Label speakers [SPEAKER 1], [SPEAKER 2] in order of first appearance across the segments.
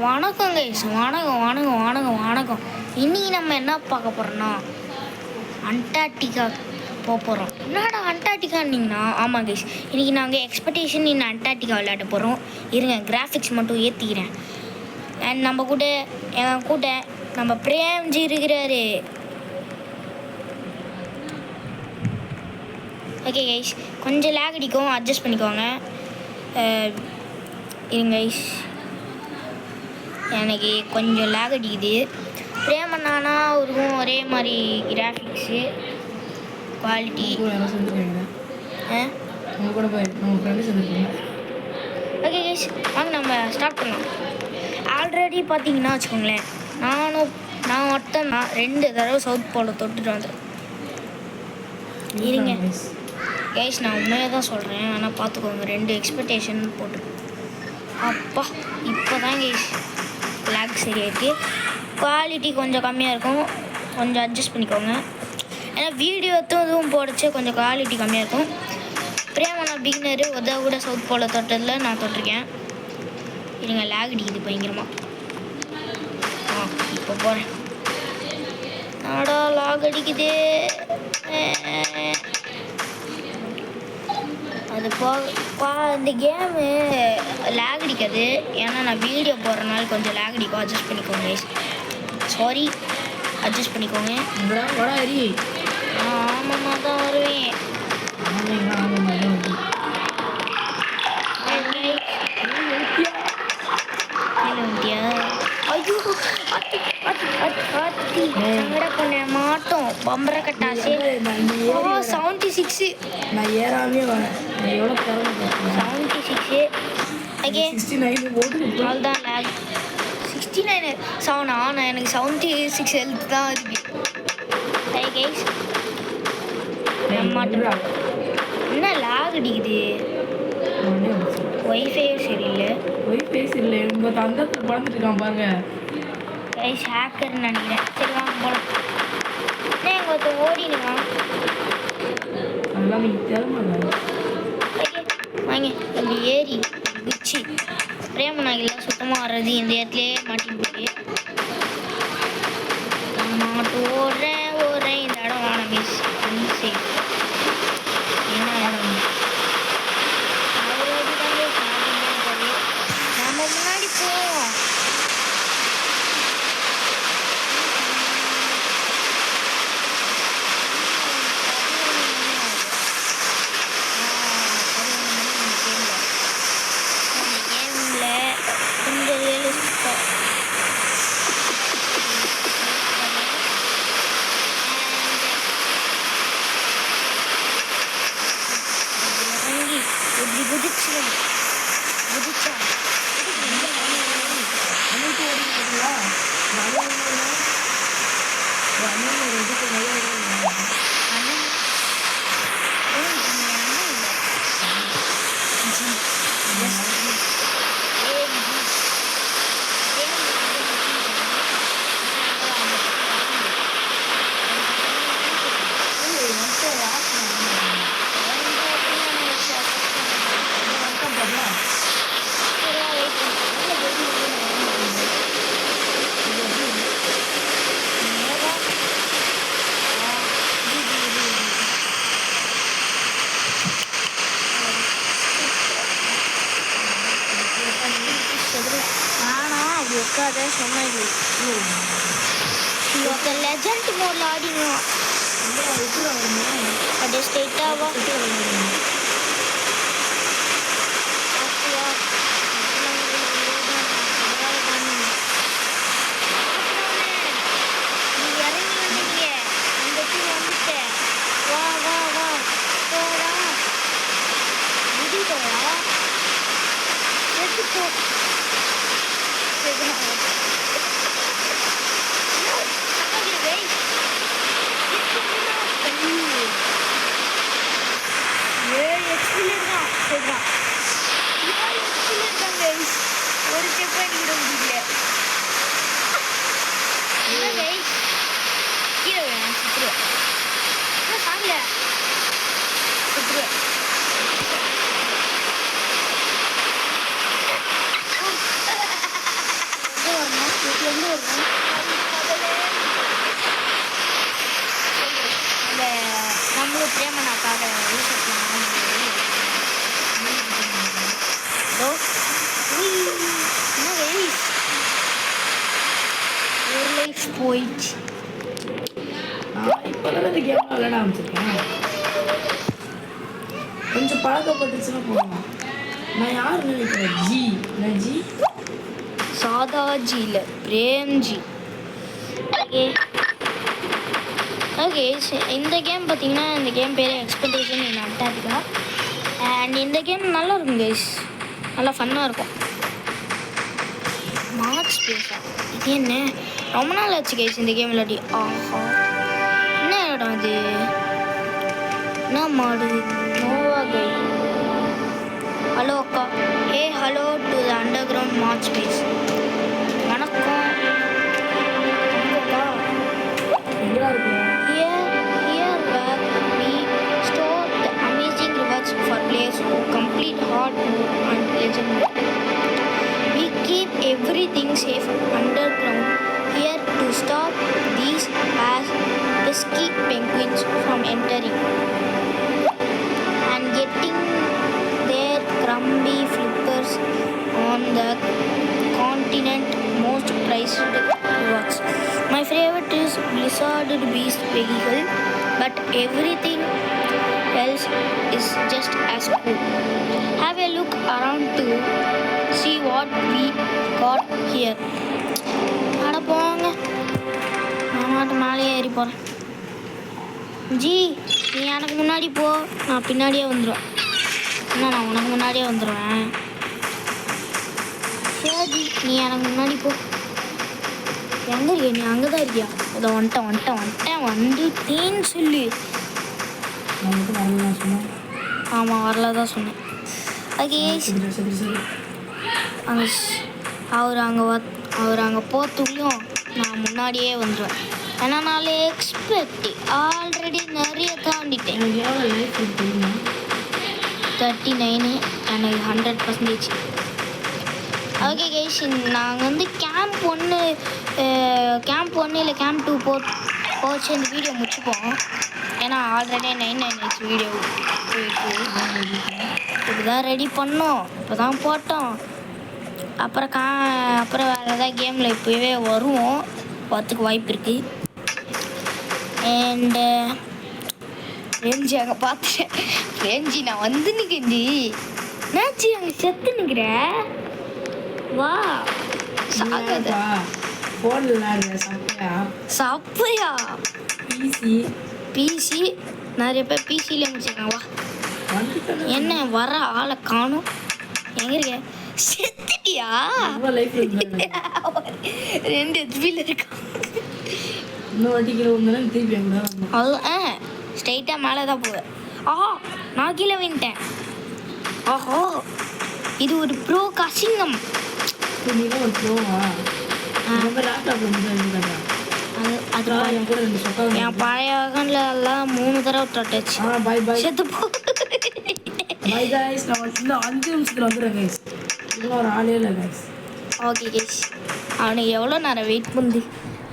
[SPEAKER 1] வணக்கம் கைஸ், வணக்கம் வணக்கம் வணக்கம் வணக்கம். இன்னைக்கு நம்ம என்ன பார்க்க போகிறோம்னா அண்டார்டிகா போக போகிறோம். என்னடா அண்டார்டிகான்னிங்கன்னா, ஆமாம் கைஸ், இன்றைக்கி நாங்கள் எக்ஸ்பெக்டேஷன் இன் அண்டார்டிகா விளையாட போகிறோம். இருங்க, கிராஃபிக்ஸ் மட்டும் ஏற்றிக்கிறேன். அண்ட் நம்ம கூட என் கூட நம்ம பிரேம்ஜி இருக்கிறாரு. ஓகே கைஸ், கொஞ்சம் லேக் அடிக்கும், அட்ஜஸ்ட் பண்ணிக்கோங்க. இருங்க கைஸ், எனக்கு கொஞ்சம் லேக் அடிக்குது. பிரேமண்ணானா அவருக்கும் ஒரே மாதிரி கிராஃபிக்ஸு குவாலிட்டி. ஓகே கைஸ், வாங்க நம்ம ஸ்டார்ட் பண்ணலாம். ஆல்ரெடி பார்த்தீங்கன்னா வச்சுக்கோங்களேன், நான் ஒருத்தன் 2 தடவை சவுத் போல தொட்டுட்டு வந்துடும். இருங்க கைஸ், நான் உண்மையாக தான் சொல்கிறேன், ஆனால் பார்த்துக்கோங்க, 2 எக்ஸ்பெக்டேஷன் போட்டு. அப்பா, இப்போ தான் கைஸ் லேக் சரியாயிருக்கு. குவாலிட்டி கொஞ்சம் கம்மியாக இருக்கும், கொஞ்சம் அட்ஜஸ்ட் பண்ணிக்கோங்க. ஏன்னா வீடியோ எதுவும் போடச்சு கொஞ்சம் குவாலிட்டி கம்மியாக இருக்கும். பிரேமண்ணா பிகினரு கூட சவுத் போல தொட்டதில் நான் தொட்டிருக்கேன். இல்லைங்க, லேக் அடிக்குது பயங்கரமாக. இப்போ போகிறேன். நாடா லாக் அடிக்குது. அது இந்த கேமு லேக் அடிக்காது, ஏன்னா நான் வீடியோ போடுறதுனால கொஞ்சம் லேக் அடிக்கும். அட்ஜஸ்ட் பண்ணிக்கோங்க, சாரி, அட்ஜஸ்ட் பண்ணிக்கோங்க. ஆமாம்மா தான் வருவேன். ஐயோ, சங்கட பண்ண மாட்டோம். பம்பர கட்டாசே 76.
[SPEAKER 2] நான் ஏறாமே வரேன்.
[SPEAKER 1] 76. ஓகே, 69 அவ்வளோதான் லேக். 69 7 ஆனால் எனக்கு 76 ஹெல்த் தான் இருக்கு. சரி கைஸ், மாட்டோம். என்ன லேக் அடிக்குது? ஒய்ஃபையும் சரியில்லை.
[SPEAKER 2] உங்க தந்தத்தில் பறந்துட்டு இருக்கான் பாருங்க
[SPEAKER 1] கைஸ், ஹேக்கர்னு நினைக்கிறேன். சரி வாங்க போகலாம். என்ன எங்கள் ஒருத்தன் ஓடினுவான். வாங்க இப்படி ஏறி குச்சி பிரேமநாயகெல்லாம் சுத்தமாக வர்றது இந்த இடத்துலையே மாட்டின்னு போய் மாட்டு ஓடுறேன். இந்த இடம் வேணாம் மிஸ், அன்சேஃப். என்ன இடம் நம்ம முன்னாடி போவோம். சொன்னாங்க லெஜண்ட் மோட்ல ஆடினோம். அப்படியே ஸ்ட்ரெயிட்டாவா இறங்கி வந்தீங்க, அந்த வந்துட்டேன். வா வா வா போடா, முடிதோடா எடுத்துக்கோ. ஒரு ஸ்டெப் அடிக்கிற முடியல. கீழே வேணாம், சுற்றுவேன். சாங்கல சுற்றுவேன். போயிடுச்சு.
[SPEAKER 2] நான் இப்போதான் இந்த கேம் விளையாட ஆரம்பிச்சிருக்கேன். கொஞ்சம் பழக்கப்பட்டுச்சுன்னா போகலாம். நான் யார் நினைக்கிறேன்? ஜி. நான் ஜி
[SPEAKER 1] சாதாஜி இல்லை, பிரேம்ஜி. ஓகே ஓகே, இந்த கேம் பார்த்தீங்கன்னா இந்த கேம் பேர் எக்ஸ்பெக்டேஷன் இன் அண்டார்டிகா. அண்ட் இந்த கேம் நல்லா இருக்கும் கைஸ், நல்லா ஃபன்னாக இருக்கும். மார்ச் பேசா இது என்ன? ரொம்ப நாள் ஆச்சு கைஸ் இந்த கேம் விளையாடி. ஆஹா, என்ன இடம் அது? என்ன மாடு? நோவா கை. ஹலோ அக்கா. Hey hello to the underground march base. வணக்கம் அக்கா.
[SPEAKER 2] எங்கடா இருக்கும்?
[SPEAKER 1] Here where we store the amazing rewards for players who complete hard mode and legend mode. We keep everything safe underground here to stop these as pesky penguins from entering and getting their crumbly flippers on the continent most prized rewards. My favorite is Blizzarded Beast vehicle, but everything else is just as cool. Have a look around to see what we got here. அட போங்க, நான் மாட்டு மேலே ஏறி போகிறேன். G, நீ எனக்கு முன்னாடி போ, நான் பின்னாடியே வந்துடுவேன். என்ன, நான் உனக்கு முன்னாடியே வந்துடுவேன். சரி, நீ எனக்கு முன்னாடி போ. எங்கே இருக்கியா நீ? அங்கே தான் இருக்கியா? அதை வந்துட்டேன்னு சொல்லு.
[SPEAKER 2] நான் மட்டும் வரல சொன்னேன்.
[SPEAKER 1] ஆமாம், வரல தான் சொன்னேன். ஓகே,
[SPEAKER 2] சரி.
[SPEAKER 1] அங்கே அவர் அங்கே போகிறதுக்குள்ளையும் நான் முன்னாடியே வந்துடுவேன். ஏன்னா நான் எக்ஸ்பெக்ட் ஆல்ரெடி நிறைய தாண்டிட்டேன்.
[SPEAKER 2] எனக்கு எவ்வளோ லைஃப் தெரியுமா?
[SPEAKER 1] 39, எனக்கு 100%. ஓகே கைஸ், நாங்கள் வந்து கேம்ப் 1 இல்லை கேம்ப் 2 போச்சு இந்த வீடியோ முடிச்சுப்போம். ஏன்னா ஆல்ரெடி 998 வீடியோ போயிட்டு இப்போ தான் ரெடி பண்ணோம், இப்போ தான் போட்டோம். அப்புறம் வேறு ஏதாவது கேமில் இப்போவே வருவோம், வரத்துக்கு வாய்ப்பு இருக்குது. அண்டு ரேஞ்சி அங்கே பார்த்துட்டேன். ரேஞ்சி நான் வந்து நிற்கஞ்சி என்னாச்சு? அங்கே செத்து நிற்கிற? வா, சாகாத.
[SPEAKER 2] ஃபோன் விளையாடுற
[SPEAKER 1] சப்பையா? பிசி நிறைய பேர் பிசியில் முடிச்சிருக்காங்க. வா, என்ன வர ஆளை காணும்? எங்கே இருக்க? செத்துட்டியா? 2 ஹெச்பியில் இருக்கான்.
[SPEAKER 2] இன்னும் வட்டிக்கிற ஒன்று திருப்பி
[SPEAKER 1] அவ்வளோ ஸ்ட்ரைட்டாக மேலே தான் போவேன். ஆஹா, நான் கீழே வின்ட்டேன். ஆஹோ, இது ஒரு ப்ரோ அசிங்கம்.
[SPEAKER 2] நீதான் ஒரு ப்ரோவா? ரொம்ப லேப்டாப்ல
[SPEAKER 1] அது
[SPEAKER 2] என் கூட 2 சொக்கா.
[SPEAKER 1] என் பழைய அகன்ல எல்லாம் 3 தடவை தொட்டுச்சு.
[SPEAKER 2] பை
[SPEAKER 1] செத்து போ.
[SPEAKER 2] பை கைஸ், நான் இன்னும் 5 நிமிஷத்தில் வந்துடுறேன் கைஸ். இன்னும் ஒரு ஆளே இல்லை கைஸ்.
[SPEAKER 1] ஓகே கைஸ், அவனுக்கு எவ்வளோ நேரம் வெயிட் பண்ணுது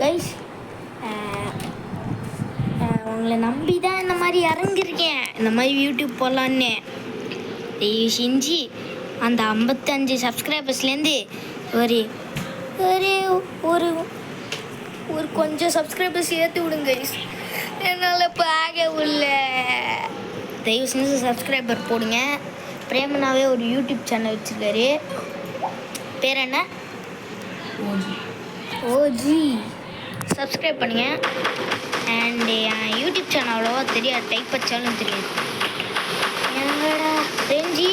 [SPEAKER 1] கைஸ்? உங்களை நம்பி தான் இந்த மாதிரி இறங்கியிருக்கேன், இந்த மாதிரி யூடியூப் போடலான்னு. தயவு செஞ்சு அந்த 55 சப்ஸ்கிரைபர்ஸ்லேருந்து ஒரு ஒரு ஒரு ஒரு கொஞ்சம் சப்ஸ்கிரைபர்ஸ் ஏற்றி விடுங்க கைஸ், என்னால் பார்க்க உள்ள. தயவு செஞ்சு சப்ஸ்கிரைபர் போடுங்க. பிரேமனாவே ஒரு யூடியூப் சேனல் வச்சுருக்காரு, பேர் என்ன? ஓஜி. சப்ஸ்கிரைப் பண்ணுங்க. அண்ட் என் யூடியூப் சேனல் அவ்வளோவா தெரியாது, டைப் வச்சாலும் தெரியாது. எங்கடா ரேஞ்சி?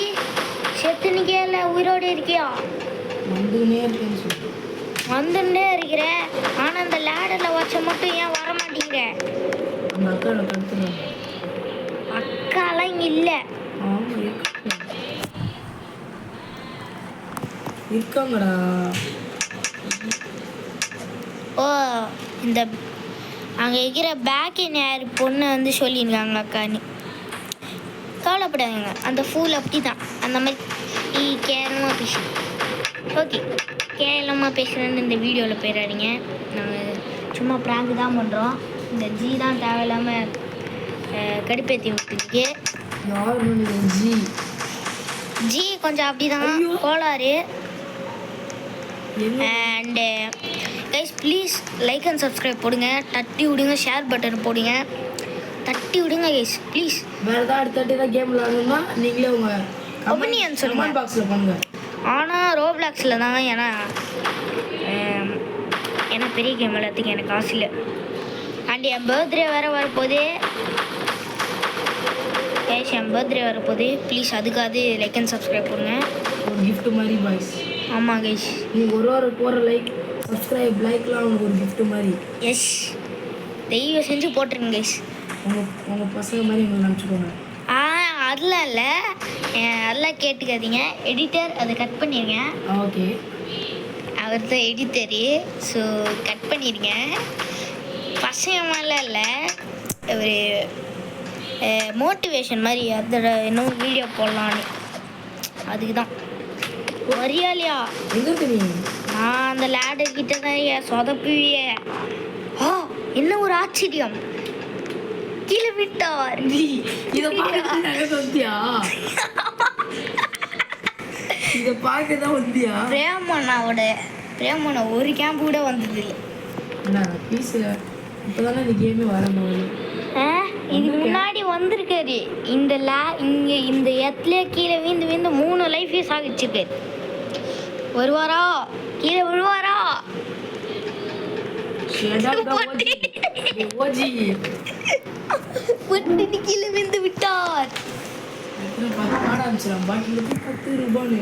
[SPEAKER 1] செத்து நிற்கல, உயிரோடு இருக்கியா? வந்துட்டே இருக்கிற, ஆனால் அந்த லேடரில் வச்ச மட்டும் ஏன் வர மாட்டேங்கிற? அக்காலாம் இங்கே இல்லை.
[SPEAKER 2] இருக்காங்கடா.
[SPEAKER 1] ஓ, இந்த அங்கே இருக்கிற பேக் யார் பொண்ணு வந்து சொல்லியிருக்காங்க அக்கான்னு. கவலைப்படாதுங்க, அந்த ஃபூல் அப்படி தான் அந்த மாதிரி கேவலமாக பேசு. ஓகே, கேவலமாக பேசுகிறேன்னு இந்த வீடியோவில் போயிடாதீங்க. நாங்கள் சும்மா ப்ராங்க் தான் பண்ணுறோம். இந்த ஜி தான் தேவையில்லாமல் கடுப்பேற்றி விட்டுருக்கு. ஜி கொஞ்சம் அப்படி தான் கோளாறு. And guys please like and subscribe போடுங்க, தட்டி விடுங்க, ஷேர் பட்டன் போடுங்க, தட்டி விடுங்க கைஸ் ப்ளீஸ்.
[SPEAKER 2] வேறு ஏதாவது அடுத்தட்டு ஏதாவது கேம் விளாடணும்னா நீங்களே உங்கள்
[SPEAKER 1] ஒப்பீனியன் சொல்லுங்க.
[SPEAKER 2] கமெண்ட் பாக்ஸில் பண்ணுங்கள்.
[SPEAKER 1] ஆனால் ரோப்ளாக்ஸில் தான், ஏன்னா பெரிய கேம் எல்லாத்துக்கும் எனக்கு காசு இல்லை. அண்ட் என் பர்த்டே வேறு வரப்போகுது கைஸ், என் பர்த்டே வரப்போகுது. ப்ளீஸ் அதுக்காவது லைக் அண்ட் சப்ஸ்கிரைப் போடுங்க.
[SPEAKER 2] ஒரு gift மாதிரி பாய்ஸ்.
[SPEAKER 1] ஆமாம் கைஸ்,
[SPEAKER 2] நீங்கள் ஒரு போகிற லைக் சப்ஸ்கிரைப் லைக்லாம் உங்களுக்கு ஒரு gift மாதிரி.
[SPEAKER 1] எஸ், தயவு செஞ்சு போட்டுருங்க கைஸ்.
[SPEAKER 2] உங்கள் பசங்க மாதிரி உங்களை நினச்சிக்கோங்க.
[SPEAKER 1] அதெல்லாம் இல்லை, அதெல்லாம் கேட்டுக்காதீங்க. எடிட்டர் அதை கட் பண்ணிடுங்க.
[SPEAKER 2] ஓகே,
[SPEAKER 1] அவர் தான் எடிட்டரு, ஸோ கட் பண்ணிடுங்க. பசங்க மாதிரிலாம் இல்லை, ஒரு மோட்டிவேஷன் மாதிரி அதோட இன்னும் வீடியோ போடலான்னு, அதுக்கு தான். வரியாலியா
[SPEAKER 2] எங்கே தெரியும்?
[SPEAKER 1] நான் அந்த லேடர் கிட்ட தான் சொதப்புவிய. என்ன ஒரு ஆச்சரியம், கீழே விட்டார்.
[SPEAKER 2] இதை பார்க்க வந்தியா? இதை பார்க்க தான் வந்தியா?
[SPEAKER 1] பிரேமண்ணா ஒரு கேம்ப் கூட வந்தது இல்லை.
[SPEAKER 2] என்ன பீஸு இப்போ தானே இந்த கேமே வரணும்.
[SPEAKER 1] இதுக்கு முன்னாடி வந்திருக்காரு. இங்கே இந்த இடத்துல கீழே வீந்து 3 லைஃபே சாகிச்சிருக்காரு. வருவாரா? கீழே விழுவாரா? கீழே விழுந்து விட்டார்.
[SPEAKER 2] பாட ஆரம்பிச்சிடலாம். பாட்டில் 10 ரூபான்னு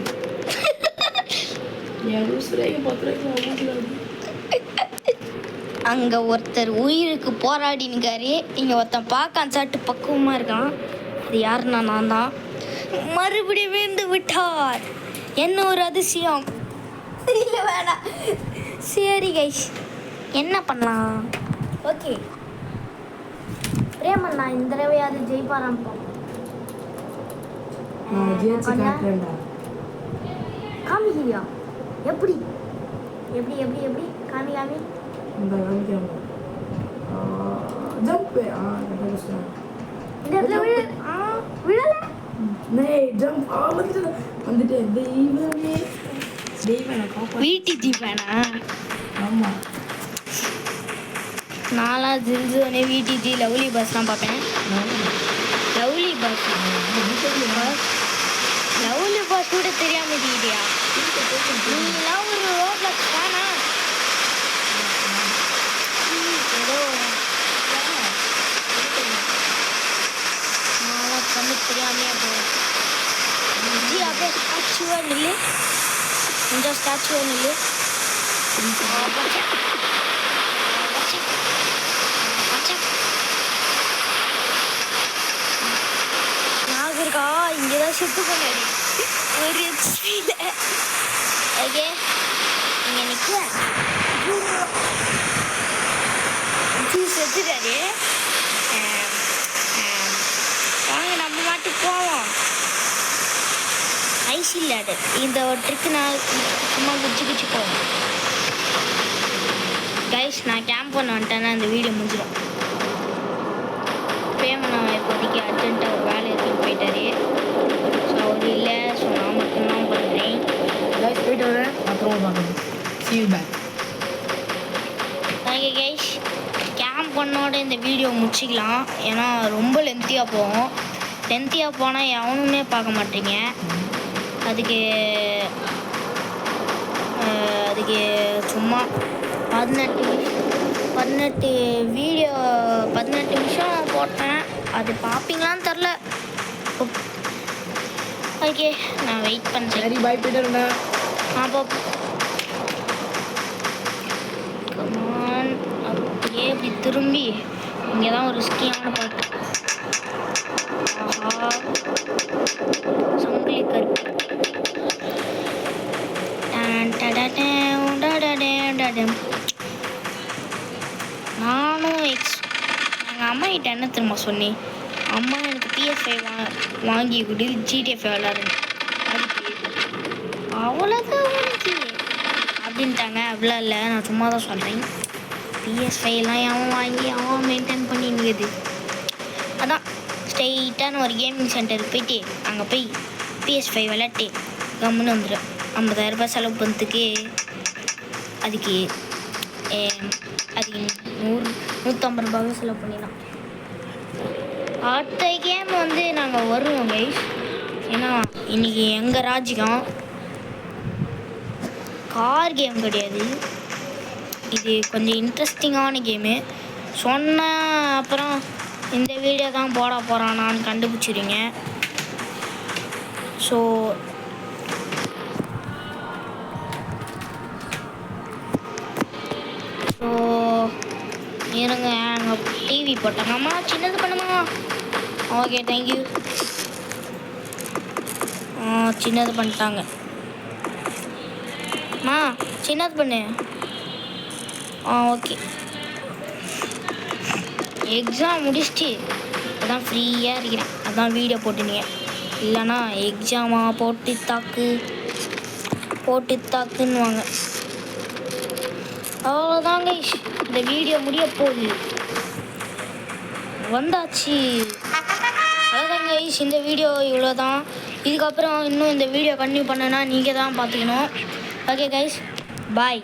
[SPEAKER 1] அங்கே ஒருத்தர் உயிருக்கு போராடினுக்காரு, இங்கே ஒருத்தன் பார்க்க சாட்டு பக்குவமாக இருக்கான். அது யாருன்னா நான் தான். மறுபடியும் விழுந்து விட்டார். என்ன ஒரு அதிசயம். இல்லை வேணாம், சரி கைஸ் என்ன பண்ணலாம்? ஓகே, பிரேமண்ணா இந்த தடவையாவது ஜெயிப்பாராம். காமிக்கிறியா? எப்படி எப்படி எப்படி எப்படி காமி காமி
[SPEAKER 2] இந்த ஜம்ப் இந்த இடத்துல
[SPEAKER 1] விழல.
[SPEAKER 2] ஜம்ப் வந்துட்டு தெய்வமே தெய்வம் காப்பா.
[SPEAKER 1] வீட்டு தீபனா?
[SPEAKER 2] ஆமாம்,
[SPEAKER 1] நான்லாம் ஜில்ஜோனே வீட்டு லவ்லி பஸ் தான் பார்ப்பேன். லவ்லி பஸ் கூட தெரியாம இருக்கீடியா? நீங்களாம் ஒரு ரோப்ளாக்ஸ் தானா? ஏதோ நான்லாம் கண்ணு தெரியாமையே போகிறேன். ஜி அப்படியே ஸ்டாச்சுவாக நில்லு, கொஞ்சம் ஸ்டாச்சுவாக நில்லு. நாகரிகா இங்கே தான் செத்து கொண்டாடி ஒரு ஹெச்பியில். ஓகே, இங்கே நிற்க செத்துட்டாரு. வாங்க நம்ம மாட்டுக்கு போவோம். ஐசி லேடர் இந்த ஒரு ட்ரிக்கு நான் சும்மா குச்சி போவோம். கைஸ் நான் கேம்ப் பண்ண வந்துட்டேன்னா இந்த வீடியோ முடிஞ்சிடும். பேமெண்ட் இப்போதைக்கு அர்ஜென்ட்டாக ஒரு வேலை எடுத்துகிட்டு போயிட்டாரு. ஸோ அவர் இல்லை, ஸோ நான் மட்டும்தான் பண்ணுறேன்.
[SPEAKER 2] கைஸ் போயிட்டு வரேன், அப்புறம் பார்க்கணும். See you back.
[SPEAKER 1] Okay guys, camp பண்ணோட இந்த வீடியோ முடிச்சிக்கலாம். ஏன்னா ரொம்ப லென்த்தியாக போகும். லென்த்தியாக போனால் எவனுமே பார்க்க மாட்டீங்க. அதுக்கு சும்மா 18 வீடியோ 18 நிமிஷம் போட்டேன். அது பார்ப்பீங்களான்னு தெரில. ஓகே, நான் வெயிட் பண்ணுறேன்.
[SPEAKER 2] சரி பாய், போயிட்டு வரேன்.
[SPEAKER 1] அப்போ கமான், அப்படியே இப்படி திரும்பி இங்கே தான் ஒரு ஸ்கியான பாட்டு. ஆஹா, சங்கிலி கருப்பு. நானும் எங்கள் அம்மா கிட்ட என்ன திரும்ப சொன்னேன், அம்மா எனக்கு PS5 வாங்கி கொடு, GTA5 விளாடுறேன். அதுக்கு அவ்வளோதான் உனக்கு அப்படின்ட்டாங்க. அவ்வளோ இல்லை, நான் சும்மா தான் சொல்கிறேன். PS5லாம் அவன் வாங்கி அவன் மெயின்டைன் பண்ணிடுது. அதான் ஸ்ட்ரெயிட்டான ஒரு கேமிங் சென்டருக்கு போயிட்டு அங்கே போய் PS5 விளாட்டு கம்முன்னு வந்துடும். 50,000 ரூபாய் செலவு பண்ணுறதுக்கு அதுக்கு அது 150 ரூபாய் செலவு பண்ணிடலாம். அடுத்த கேம் வந்து நாங்கள் வருவோம் கைஸ். ஏன்னா இன்றைக்கி எங்கள் ராஜ்யம் கார் கேம் கிடையாது. இது கொஞ்சம் இன்ட்ரெஸ்டிங்கான கேமு. சொன்ன அப்புறம் இந்த வீடியோ தான் போட போகிறானான்னு கண்டுபிடிச்சிருங்க. ஸோ இருங்க, நாங்கள் டிவி போட்டாங்கம்மா, சின்னது பண்ணுமா? Okay, thank you. சின்னது பண்ணிட்டாங்க. சின்னது பண்ணு. ஓகே. எக்ஸாம் முடிச்சுட்டு அதான் ஃப்ரீயாக இருக்கிறேன், அதான் வீடியோ போட்டுனீங்க. இல்லைன்னா எக்ஸாமாக போட்டு தாக்குன்னுவாங்க. அவ்வளோதாங்க, இந்த வீடியோ முடிய போகுது. வந்தாச்சு. அவ்வளோதாங்க, இந்த வீடியோ இவ்வளோ தான். இதுக்கப்புறம் இன்னும் இந்த வீடியோ கண்டினியூ பண்ணனா நீங்கள் தான் பார்த்துக்கணும். ஓகே கைஸ், பாய்.